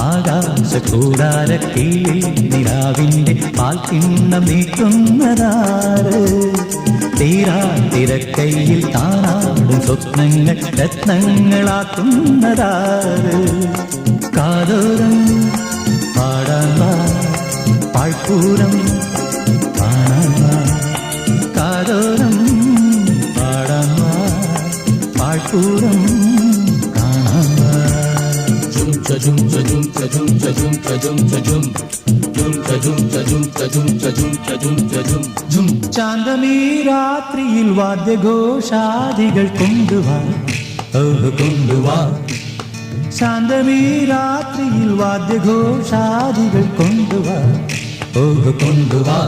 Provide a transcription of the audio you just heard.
ആകാശകൂടാരക്കീഴിൽ നിലാവിൻ്റെ പാൽക്കിണ്ണം നീക്കുന്നതാര് തീരാതിരക്കൈയിൽ താനാടും സ്വപ്നങ്ങൾ രത്നങ്ങളാക്കുന്നതാര് കാതോരം പാടാൻ പാഴ്പൂരം കാണാൻ കാതോരം പാടാൻ പാഴ്പൂരം ചാന്തമീ രാത്രിയിൽ വാദ്യഘോഷാദികൾ കൊണ്ടുവാ കൊണ്ടുവാ ശാന്തമീ രാത്രിയിൽ വാദ്യഘോഷാദികൾ കൊണ്ടുവാ കൊണ്ടുവാ